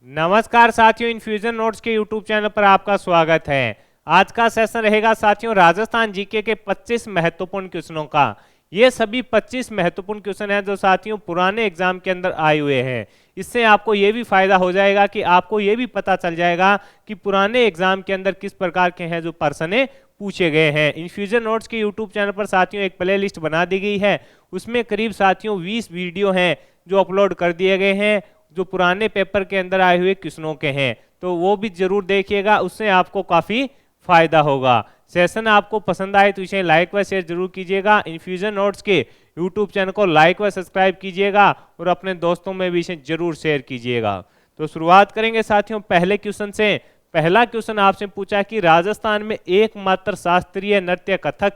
नमस्कार साथियों, infusion notes के यूट्यूब चैनल पर आपका स्वागत है। आज का सेशन रहेगा साथियों राजस्थान जीके के 25 महत्वपूर्ण क्वेश्चनों का। ये सभी 25 महत्वपूर्ण क्वेश्चन हैं जो साथियों पुराने एग्जाम के अंदर आए हुए हैं। इससे आपको ये भी फायदा हो जाएगा कि आपको ये भी पता चल जाएगा कि पुराने एग्जाम के अंदर किस प्रकार के हैं जो प्रश्न पूछे गए हैं। इन्फ्यूजन नोट्स के यूट्यूब चैनल पर साथियों एक प्ले लिस्ट बना दी गई है, उसमें करीब साथियों 20 वीडियो हैं जो अपलोड कर दिए गए हैं, जो पुराने पेपर के अंदर आए हुए क्वेश्चनों के हैं, तो वो भी जरूर देखिएगा, उससे आपको काफी फायदा होगा। सेशन आपको पसंद आए तो इसे लाइक व शेयर जरूर कीजिएगा। इन्फ्यूजन नोट्स के यूट्यूब चैनल को लाइक व सब्सक्राइब कीजिएगा और अपने दोस्तों में भी इसे जरूर शेयर कीजिएगा। तो शुरुआत करेंगे साथियों पहले क्वेश्चन से। पहला क्वेश्चन आपसे पूछा कि राजस्थान में एकमात्र शास्त्रीय नृत्य कथक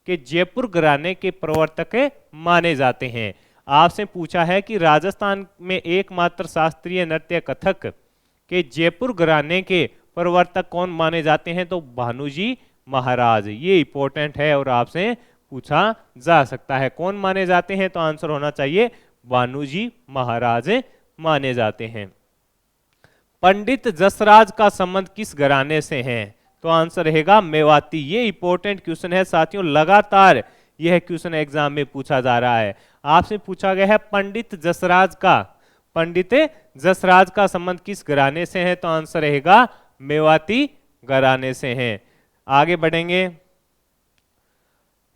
के जयपुर घराने के प्रवर्तक माने जाते हैं। आपसे पूछा है कि राजस्थान में एकमात्र शास्त्रीय नृत्य कथक के जयपुर घराने के प्रवर्तक कौन माने जाते हैं, तो भानुजी महाराज। ये इंपॉर्टेंट है और आपसे पूछा जा सकता है कौन माने जाते हैं, तो आंसर होना चाहिए भानुजी महाराज माने जाते हैं। पंडित जसराज का संबंध किस घराने से है, तो आंसर रहेगा मेवाती। ये इंपॉर्टेंट क्वेश्चन है साथियों, लगातार यह क्वेश्चन एग्जाम में पूछा जा रहा है। आपसे पूछा गया है पंडित जसराज का संबंध किस घराने से है, तो आंसर रहेगा मेवाती घराने से है। आगे बढ़ेंगे।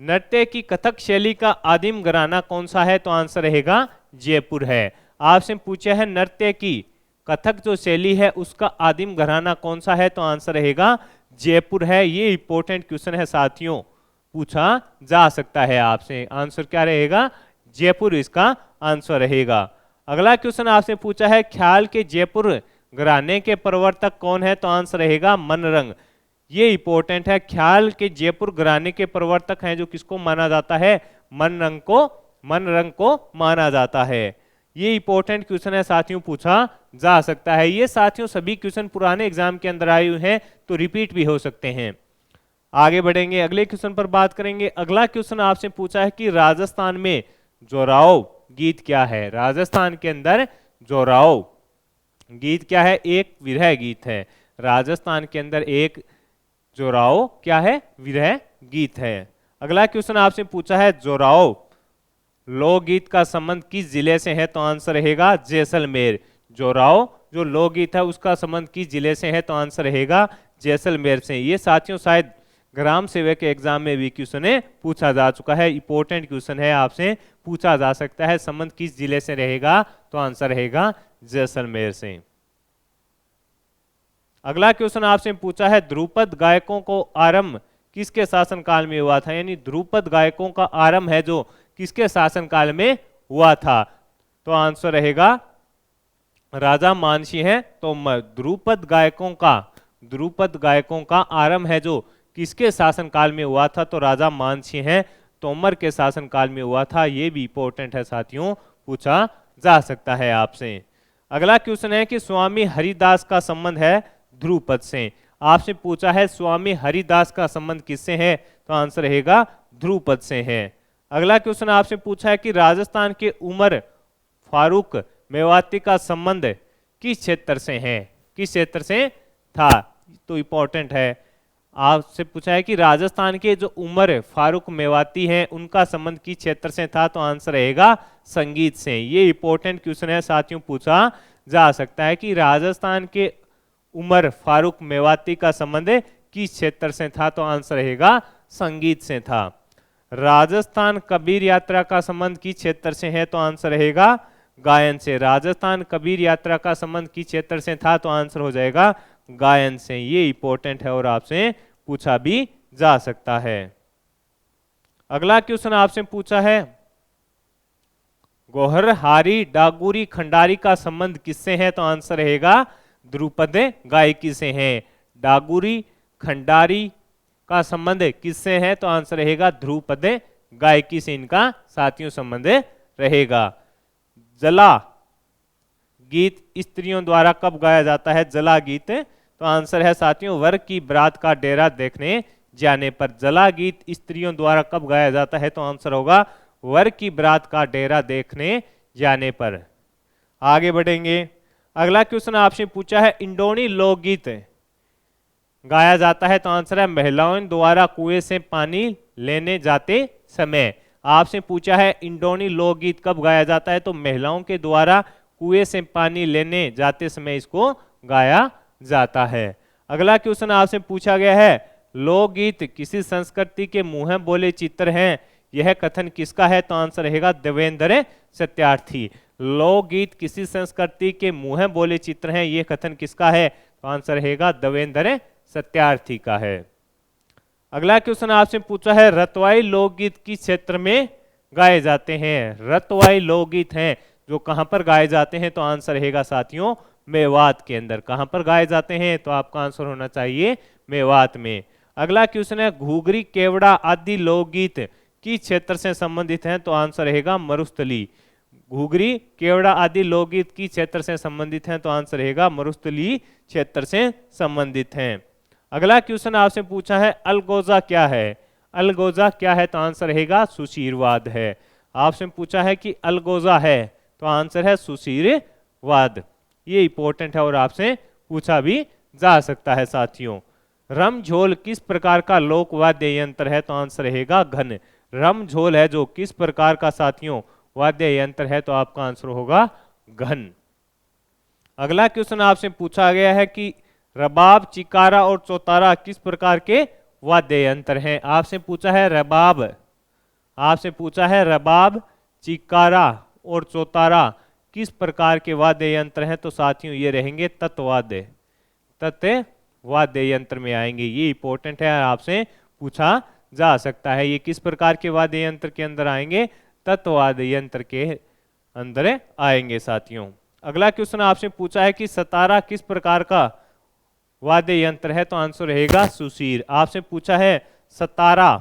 नृत्य की कथक शैली का आदिम घराना कौन सा है, तो आंसर रहेगा जयपुर है। आपसे पूछा है नृत्य की कथक जो शैली है उसका आदिम घराना कौन सा है, तो आंसर रहेगा जयपुर है। ये इंपॉर्टेंट क्वेश्चन है साथियों, पूछा जा सकता है आपसे। आंसर क्या रहेगा, जयपुर इसका आंसर रहेगा। अगला क्वेश्चन आपसे पूछा है ख्याल के जयपुर घराने के प्रवर्तक कौन है, तो आंसर रहेगा मनरंग। ये इंपॉर्टेंट है, ख्याल के जयपुर घराने के प्रवर्तक हैं जो किसको माना जाता है, मनरंग को माना जाता है। ये इंपॉर्टेंट क्वेश्चन है साथियों, पूछा जा सकता है। ये साथियों सभी क्वेश्चन पुराने एग्जाम के अंदर आए हुए हैं तो रिपीट भी हो सकते हैं। आगे बढ़ेंगे, अगले क्वेश्चन पर बात करेंगे। अगला क्वेश्चन आपसे पूछा है कि राजस्थान में जोराव गीत क्या है। राजस्थान के अंदर जोराव गीत क्या है, एक विरह गीत है। राजस्थान के अंदर एक जोराव क्या है, विरह गीत है। अगला क्वेश्चन आपसे पूछा है जोराव लोकगीत का संबंध किस जिले से है, तो आंसर रहेगा जैसलमेर। जोराव जो लोकगीत है उसका संबंध किस जिले से है, तो आंसर रहेगा जैसलमेर से। ये साथियों शायद ग्राम सेवक के एग्जाम में भी क्वेश्चन पूछा जा चुका है, इंपॉर्टेंट क्वेश्चन है, आपसे पूछा जा सकता है संबंध किस जिले से रहेगा, तो आंसर रहेगा जैसलमेर से। अगला क्वेश्चन आपसे पूछा है ध्रुपद गायकों को आरंभ किसके शासनकाल में हुआ था, यानी ध्रुपद गायकों का आरंभ है जो किसके शासनकाल में हुआ था, तो आंसर रहेगा राजा मानसिंह है। तो ध्रुपद गायकों का आरंभ है जो किसके शासनकाल में हुआ था, तो राजा मानसिंह है, तोमर के शासनकाल में हुआ था। ये भी इंपॉर्टेंट है साथियों, पूछा जा सकता है आपसे। अगला क्वेश्चन है कि स्वामी हरिदास का संबंध है ध्रुपद से। आपसे पूछा है स्वामी हरिदास का संबंध किससे है, तो आंसर रहेगा ध्रुपद से है। अगला क्वेश्चन आपसे पूछा है कि राजस्थान के उमर फारूक मेवाती का संबंध किस क्षेत्र से है, किस क्षेत्र से था, तो इंपॉर्टेंट है। आपसे पूछा है कि राजस्थान के जो उमर फारूक मेवाती हैं उनका संबंध किस क्षेत्र से था, तो आंसर रहेगा संगीत से। ये इंपॉर्टेंट क्वेश्चन है साथियों, पूछा जा सकता है कि राजस्थान के उमर फारूक मेवाती का संबंध किस क्षेत्र से था, तो आंसर रहेगा संगीत से था। राजस्थान कबीर यात्रा का संबंध किस क्षेत्र से है, तो आंसर रहेगा गायन से। राजस्थान कबीर यात्रा का संबंध किस क्षेत्र से था, तो आंसर हो जाएगा गायन से। ये इंपॉर्टेंट है और आपसे पूछा भी जा सकता है। अगला क्वेश्चन आपसे पूछा है गोहर हारी डागुरी खंडारी का संबंध किससे है, तो आंसर रहेगा ध्रुपद गायकी से है। डागुरी खंडारी का संबंध किससे है, तो आंसर रहेगा ध्रुपद गायकी से इनका साथियों संबंध रहेगा। जला गीत स्त्रियों द्वारा कब गाया जाता है, जला गीत, तो आंसर है साथियों वर की बरात का डेरा देखने जाने पर। जला गीत स्त्रियों द्वारा कब गाया जाता है, तो आंसर होगा वर की बरात का डेरा देखने जाने पर। आगे बढ़ेंगे। अगला क्वेश्चन आपसे पूछा है इंडोनी लोकगीत गाया जाता है, तो आंसर है महिलाओं द्वारा कुएं से पानी लेने जाते समय। आपसे पूछा है इंडोनी लोकगीत कब गाया जाता है, तो महिलाओं के द्वारा कुएं से पानी लेने जाते समय इसको गाया जाता है। अगला क्वेश्चन आपसे पूछा गया है लोकगीत किसी संस्कृति के मुंह बोले चित्र हैं, यह कथन किसका है, तो आंसर रहेगा देवेंद्र सत्यार्थी। लोकगीत किसी संस्कृति के मुंह बोले चित्र हैं, यह कथन किसका है, तो आंसर रहेगा देवेंद्र सत्यार्थी का है। अगला क्वेश्चन आपसे पूछा है रतवाई लोकगीत किस क्षेत्र में गाए जाते हैं। रतवाई लोकगीत हैं जो कहां पर गाए जाते हैं, तो आंसर रहेगा साथियों मेवात के अंदर। कहां पर गाए जाते हैं, तो आपका आंसर होना चाहिए मेवात में। अगला क्वेश्चन है घूघरी केवड़ा आदि लोकगीत किस क्षेत्र से संबंधित हैं, तो आंसर रहेगा मरुस्थली। घूघरी केवड़ा आदि लोकगीत किस क्षेत्र से संबंधित हैं, तो आंसर रहेगा मरुस्थली क्षेत्र से संबंधित हैं। अगला क्वेश्चन आपसे पूछा है अलगोजा क्या है। अलगोजा क्या है, तो आंसर रहेगा सुशीरवाद है। आपसे पूछा है कि अलगोजा है, तो आंसर है सुशीरवाद। ये इंपॉर्टेंट है और आपसे पूछा भी जा सकता है साथियों। रमझोल किस प्रकार का लोक वाद्य यंत्र है, तो आंसर रहेगा घन। रमझोल है जो किस प्रकार का साथियों वाद्य यंत्र है, तो आपका आंसर होगा घन। अगला क्वेश्चन आपसे पूछा गया है कि रबाब, चिकारा और चौतारा किस प्रकार के वाद्य यंत्र हैं। आपसे पूछा है रबाब, आपसे पूछा है रबाब, चिकारा और चौतारा किस प्रकार के वाद्य यंत्र हैं, तो साथियों ये रहेंगे तत्वाद्य, तत्वाद्य यंत्र में आएंगे। ये इंपॉर्टेंट है, आपसे पूछा जा सकता है। ये किस प्रकार के वाद्य यंत्र के अंदर आएंगे, तत्वाद्य यंत्र के अंदर आएंगे साथियों। अगला क्वेश्चन आपसे पूछा है कि सतारा किस प्रकार का वाद्य यंत्र है, तो आंसर रहेगा सुशीर। आपसे पूछा है सतारा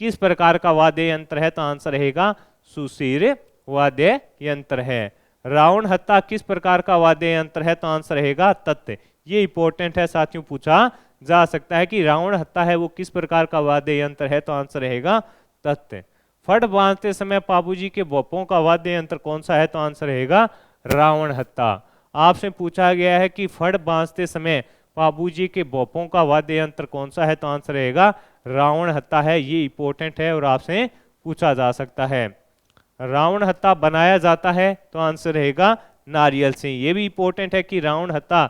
किस प्रकार का वाद्य यंत्र है, तो आंसर रहेगा सुशीर वाद्य यंत्र है। रावण हत्ता किस प्रकार का वाद्य यंत्र है, तो आंसर रहेगा तत्व। ये इंपॉर्टेंट है साथियों, पूछा जा सकता है कि रावण हत्ता है वो किस प्रकार का वाद्य यंत्र है, तो आंसर रहेगा तत्व। फट बांधते समय बाबूजी के बोपों का वाद्य यंत्र कौन सा है, तो आंसर रहेगा रावण हत्ता। आपसे पूछा गया है कि फट बांधते समय बाबूजी के बोपों का वाद्य यंत्र कौन सा है, तो आंसर रहेगा रावण हत्ता है। ये इंपॉर्टेंट है और आपसे पूछा जा सकता है। रावण हत्ता बनाया जाता है, तो आंसर रहेगा नारियल से। ये भी इंपॉर्टेंट है कि रावण हत्ता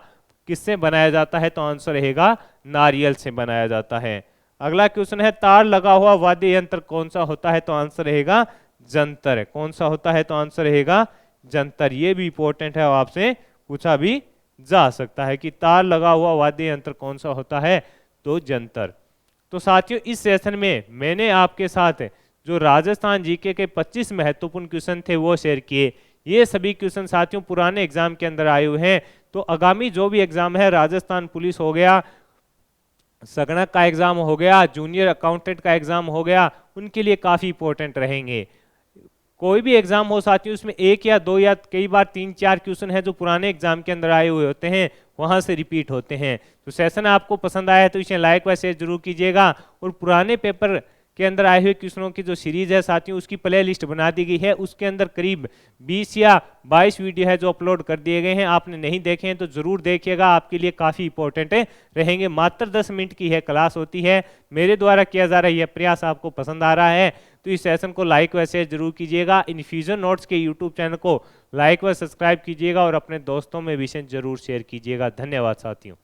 किससे बनाया जाता है, तो आंसर रहेगा नारियल से बनाया जाता है। अगला क्वेश्चन है तार लगा हुआ वाद्य यंत्र कौन सा होता है, तो आंसर रहेगा जंतर। कौन सा होता है, तो आंसर रहेगा जंतर। ये भी इंपॉर्टेंट है और आपसे पूछा भी जा सकता है कि तार लगा हुआ वाद्य यंत्र कौन सा होता है, तो जंतर। तो साथियों इस सेशन में मैंने आपके साथ जो राजस्थान जीके के 25 महत्वपूर्ण क्वेश्चन थे वो शेयर किए। ये सभी क्वेश्चन साथियों पुराने एग्जाम के अंदर आए हुए हैं, तो आगामी जो भी एग्जाम है, राजस्थान पुलिस हो गया, सगणक का एग्जाम हो गया, जूनियर अकाउंटेंट का एग्जाम हो गया, उनके लिए काफी इंपॉर्टेंट रहेंगे। कोई भी एग्जाम हो साथियों, उसमें एक या दो या कई बार 3-4 क्वेश्चन है जो पुराने एग्जाम के अंदर आए हुए होते हैं, वहां से रिपीट होते हैं। तो सेशन आपको पसंद आया तो इसे लाइक व शेयर जरूर कीजिएगा। और पुराने पेपर के अंदर आए हुए क्वेश्चनों की जो सीरीज है साथियों, उसकी प्ले लिस्ट बना दी गई है। उसके अंदर करीब 20 या 22 वीडियो है जो अपलोड कर दिए गए हैं। आपने नहीं देखे हैं तो जरूर देखिएगा, आपके लिए काफी इंपॉर्टेंट रहेंगे। मात्र 10 मिनट की है क्लास होती है। मेरे द्वारा किया जा रहा है यह प्रयास आपको पसंद आ रहा है तो इस सेशन को लाइक व शेयर जरूर कीजिएगा। इन्फ्यूजन नोट्स के यूट्यूब चैनल को लाइक व सब्सक्राइब कीजिएगा और अपने दोस्तों में भी इसे जरूर शेयर कीजिएगा। धन्यवाद साथियों।